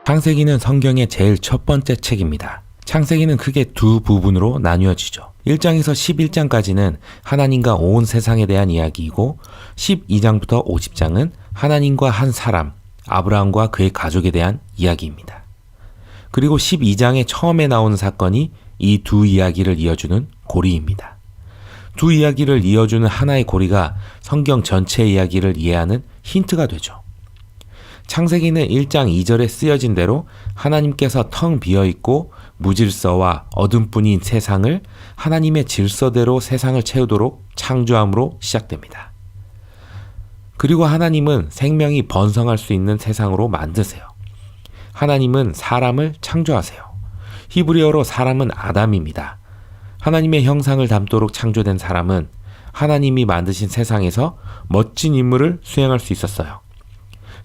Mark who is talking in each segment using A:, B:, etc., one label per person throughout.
A: 창세기는 성경의 제일 첫 번째 책입니다. 창세기는 크게 두 부분으로 나뉘어지죠. 1장에서 11장까지는 하나님과 온 세상에 대한 이야기이고 12장부터 50장은 하나님과 한 사람, 아브라함과 그의 가족에 대한 이야기입니다. 그리고 12장에 처음에 나오는 사건이 이 두 이야기를 이어주는 고리입니다. 두 이야기를 이어주는 하나의 고리가 성경 전체 이야기를 이해하는 힌트가 되죠. 창세기는 1장 2절에 쓰여진 대로 하나님께서 텅 비어있고 무질서와 어둠뿐인 세상을 하나님의 질서대로 세상을 채우도록 창조함으로 시작됩니다. 그리고 하나님은 생명이 번성할 수 있는 세상으로 만드세요. 하나님은 사람을 창조하세요. 히브리어로 사람은 아담입니다. 하나님의 형상을 담도록 창조된 사람은 하나님이 만드신 세상에서 멋진 임무를 수행할 수 있었어요.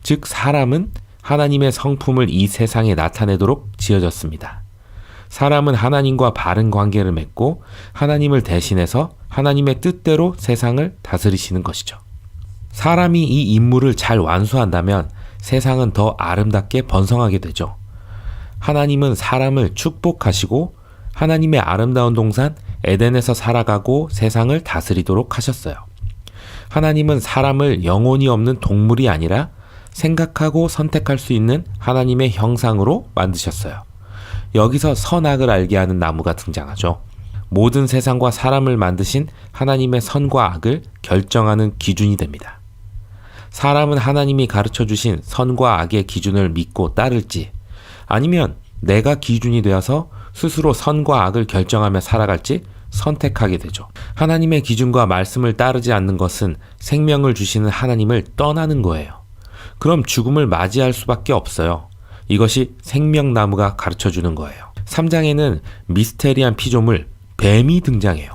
A: 즉 사람은 하나님의 성품을 이 세상에 나타내도록 지어졌습니다. 사람은 하나님과 바른 관계를 맺고 하나님을 대신해서 하나님의 뜻대로 세상을 다스리시는 것이죠. 사람이 이 임무를 잘 완수한다면 세상은 더 아름답게 번성하게 되죠. 하나님은 사람을 축복하시고 하나님의 아름다운 동산 에덴에서 살아가고 세상을 다스리도록 하셨어요. 하나님은 사람을 영혼이 없는 동물이 아니라 생각하고 선택할 수 있는 하나님의 형상으로 만드셨어요. 여기서 선악을 알게 하는 나무가 등장하죠. 모든 세상과 사람을 만드신 하나님의 선과 악을 결정하는 기준이 됩니다. 사람은 하나님이 가르쳐 주신 선과 악의 기준을 믿고 따를지 아니면 내가 기준이 되어서 스스로 선과 악을 결정하며 살아갈지 선택하게 되죠. 하나님의 기준과 말씀을 따르지 않는 것은 생명을 주시는 하나님을 떠나는 거예요. 그럼 죽음을 맞이할 수밖에 없어요. 이것이 생명나무가 가르쳐주는 거예요. 3장에는 미스테리한 피조물 뱀이 등장해요.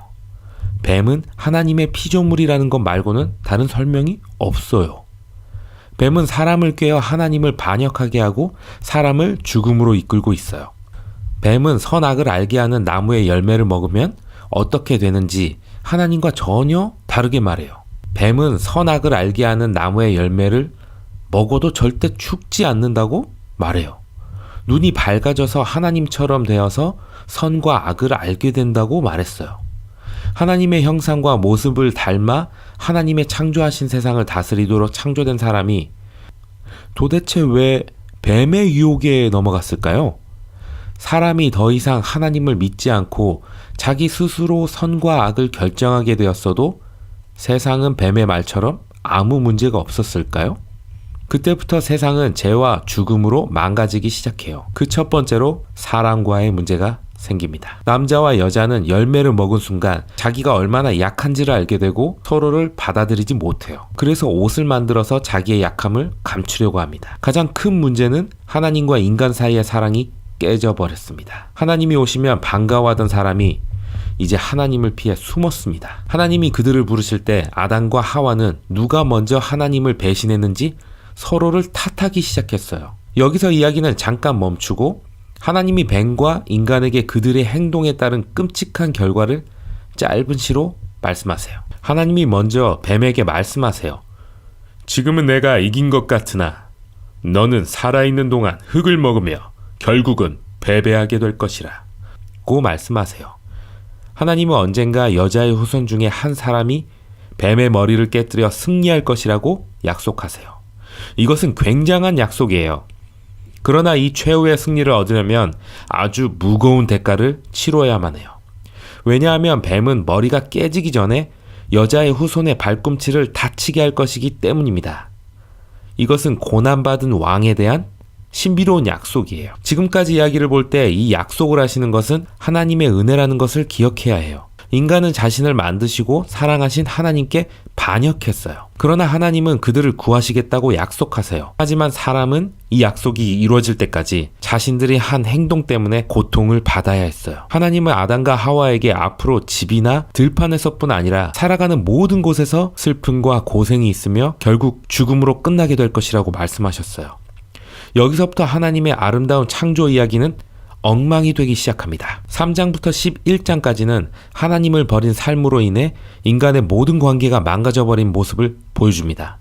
A: 뱀은 하나님의 피조물이라는 것 말고는 다른 설명이 없어요. 뱀은 사람을 꿰어 하나님을 반역하게 하고 사람을 죽음으로 이끌고 있어요. 뱀은 선악을 알게 하는 나무의 열매를 먹으면 어떻게 되는지 하나님과 전혀 다르게 말해요. 뱀은 선악을 알게 하는 나무의 열매를 먹어도 절대 죽지 않는다고 말해요. 눈이 밝아져서 하나님처럼 되어서 선과 악을 알게 된다고 말했어요. 하나님의 형상과 모습을 닮아 하나님의 창조하신 세상을 다스리도록 창조된 사람이 도대체 왜 뱀의 유혹에 넘어갔을까요? 사람이 더 이상 하나님을 믿지 않고 자기 스스로 선과 악을 결정하게 되었어도 세상은 뱀의 말처럼 아무 문제가 없었을까요? 그때부터 세상은 죄와 죽음으로 망가지기 시작해요. 그 첫 번째로 사람과의 문제가 생깁니다. 남자와 여자는 열매를 먹은 순간 자기가 얼마나 약한지를 알게 되고 서로를 받아들이지 못해요. 그래서 옷을 만들어서 자기의 약함을 감추려고 합니다. 가장 큰 문제는 하나님과 인간 사이의 사랑이 깨져버렸습니다. 하나님이 오시면 반가워하던 사람이 이제 하나님을 피해 숨었습니다. 하나님이 그들을 부르실 때 아담과 하와는 누가 먼저 하나님을 배신했는지 서로를 탓하기 시작했어요. 여기서 이야기는 잠깐 멈추고 하나님이 뱀과 인간에게 그들의 행동에 따른 끔찍한 결과를 짧은 시로 말씀하세요. 하나님이 먼저 뱀에게 말씀하세요. 지금은 내가 이긴 것 같으나 너는 살아있는 동안 흙을 먹으며 결국은 패배하게 될 것이라 고 말씀하세요. 하나님은 언젠가 여자의 후손 중에 한 사람이 뱀의 머리를 깨뜨려 승리할 것이라고 약속하세요. 이것은 굉장한 약속이에요. 그러나 이 최후의 승리를 얻으려면 아주 무거운 대가를 치러야만 해요. 왜냐하면 뱀은 머리가 깨지기 전에 여자의 후손의 발꿈치를 다치게 할 것이기 때문입니다. 이것은 고난받은 왕에 대한 신비로운 약속이에요. 지금까지 이야기를 볼 때 이 약속을 하시는 것은 하나님의 은혜라는 것을 기억해야 해요. 인간은 자신을 만드시고 사랑하신 하나님께 반역했어요. 그러나 하나님은 그들을 구하시겠다고 약속하세요. 하지만 사람은 이 약속이 이루어질 때까지 자신들이 한 행동 때문에 고통을 받아야 했어요. 하나님은 아담과 하와에게 앞으로 집이나 들판에서뿐 아니라 살아가는 모든 곳에서 슬픔과 고생이 있으며 결국 죽음으로 끝나게 될 것이라고 말씀하셨어요. 여기서부터 하나님의 아름다운 창조 이야기는 엉망이 되기 시작합니다. 3장부터 11장까지는 하나님을 버린 삶으로 인해 인간의 모든 관계가 망가져버린 모습을 보여줍니다.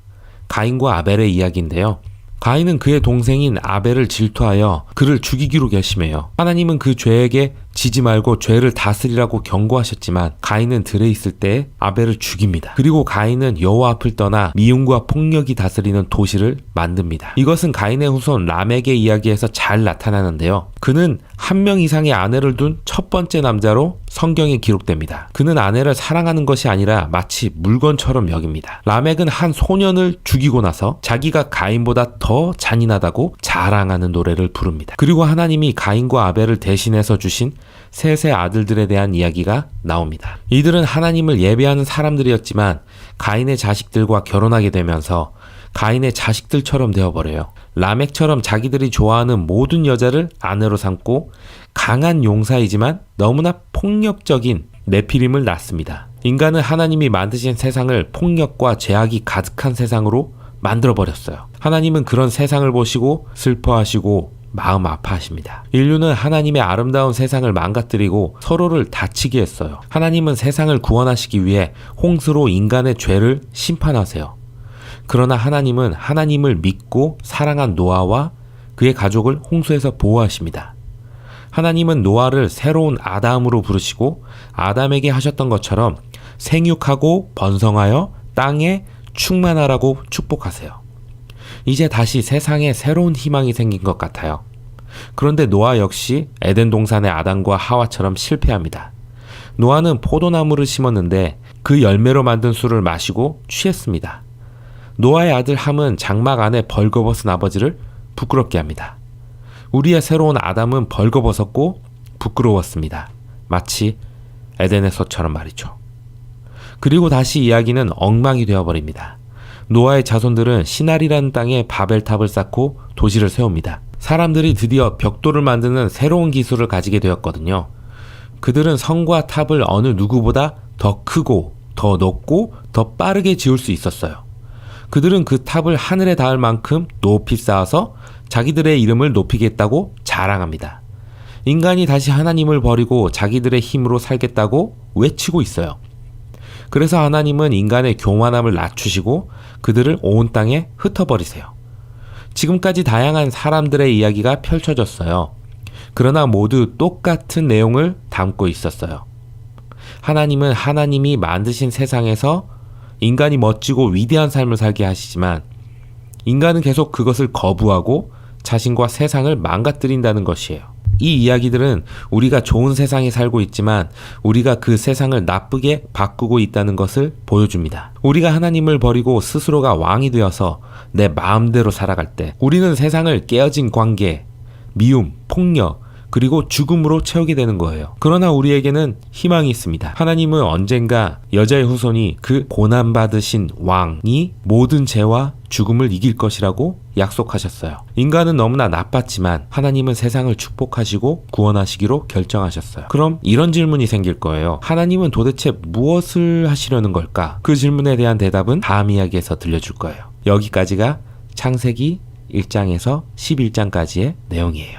A: 가인과 아벨의 이야기인데요. 가인은 그의 동생인 아벨을 질투하여 그를 죽이기로 결심해요. 하나님은 그 죄에게 지지 말고 죄를 다스리라고 경고하셨지만 가인은 들에 있을 때 아벨을 죽입니다. 그리고 가인은 여호와 앞을 떠나 미움과 폭력이 다스리는 도시를 만듭니다. 이것은 가인의 후손 라멕의 이야기에서 잘 나타나는데요. 그는 한 명 이상의 아내를 둔 첫 번째 남자로 성경에 기록됩니다. 그는 아내를 사랑하는 것이 아니라 마치 물건처럼 여깁니다. 라멕은 한 소년을 죽이고 나서 자기가 가인보다 더 잔인하다고 자랑하는 노래를 부릅니다. 그리고 하나님이 가인과 아벨을 대신해서 주신 셋의 아들들에 대한 이야기가 나옵니다. 이들은 하나님을 예배하는 사람들이었지만 가인의 자식들과 결혼하게 되면서 가인의 자식들처럼 되어버려요. 라멕처럼 자기들이 좋아하는 모든 여자를 아내로 삼고 강한 용사이지만 너무나 폭력적인 네피림을 낳습니다. 인간은 하나님이 만드신 세상을 폭력과 죄악이 가득한 세상으로 만들어버렸어요. 하나님은 그런 세상을 보시고 슬퍼하시고 마음 아파하십니다. 인류는 하나님의 아름다운 세상을 망가뜨리고 서로를 다치게 했어요. 하나님은 세상을 구원하시기 위해 홍수로 인간의 죄를 심판하세요. 그러나 하나님은 하나님을 믿고 사랑한 노아와 그의 가족을 홍수에서 보호하십니다. 하나님은 노아를 새로운 아담으로 부르시고 아담에게 하셨던 것처럼 생육하고 번성하여 땅에 충만하라고 축복하세요. 이제 다시 세상에 새로운 희망이 생긴 것 같아요. 그런데 노아 역시 에덴 동산의 아담과 하와처럼 실패합니다. 노아는 포도나무를 심었는데 그 열매로 만든 술을 마시고 취했습니다. 노아의 아들 함은 장막 안에 벌거벗은 아버지를 부끄럽게 합니다. 우리의 새로운 아담은 벌거벗었고 부끄러웠습니다. 마치 에덴에서처럼 말이죠. 그리고 다시 이야기는 엉망이 되어버립니다. 노아의 자손들은 시날이라는 땅에 바벨탑을 쌓고 도시를 세웁니다. 사람들이 드디어 벽돌을 만드는 새로운 기술을 가지게 되었거든요. 그들은 성과 탑을 어느 누구보다 더 크고 더 높고 더 빠르게 지을 수 있었어요. 그들은 그 탑을 하늘에 닿을 만큼 높이 쌓아서 자기들의 이름을 높이겠다고 자랑합니다. 인간이 다시 하나님을 버리고 자기들의 힘으로 살겠다고 외치고 있어요. 그래서 하나님은 인간의 교만함을 낮추시고 그들을 온 땅에 흩어버리세요. 지금까지 다양한 사람들의 이야기가 펼쳐졌어요. 그러나 모두 똑같은 내용을 담고 있었어요. 하나님은 하나님이 만드신 세상에서 인간이 멋지고 위대한 삶을 살게 하시지만 인간은 계속 그것을 거부하고 자신과 세상을 망가뜨린다는 것이에요. 이 이야기들은 우리가 좋은 세상에 살고 있지만 우리가 그 세상을 나쁘게 바꾸고 있다는 것을 보여줍니다. 우리가 하나님을 버리고 스스로가 왕이 되어서 내 마음대로 살아갈 때 우리는 세상을 깨어진 관계, 미움, 폭력, 그리고 죽음으로 채우게 되는 거예요. 그러나 우리에게는 희망이 있습니다. 하나님은 언젠가 여자의 후손이 그 고난받으신 왕이 모든 죄와 죽음을 이길 것이라고 약속하셨어요. 인간은 너무나 나빴지만 하나님은 세상을 축복하시고 구원하시기로 결정하셨어요. 그럼 이런 질문이 생길 거예요. 하나님은 도대체 무엇을 하시려는 걸까? 그 질문에 대한 대답은 다음 이야기에서 들려줄 거예요. 여기까지가 창세기 1장에서 11장까지의 내용이에요.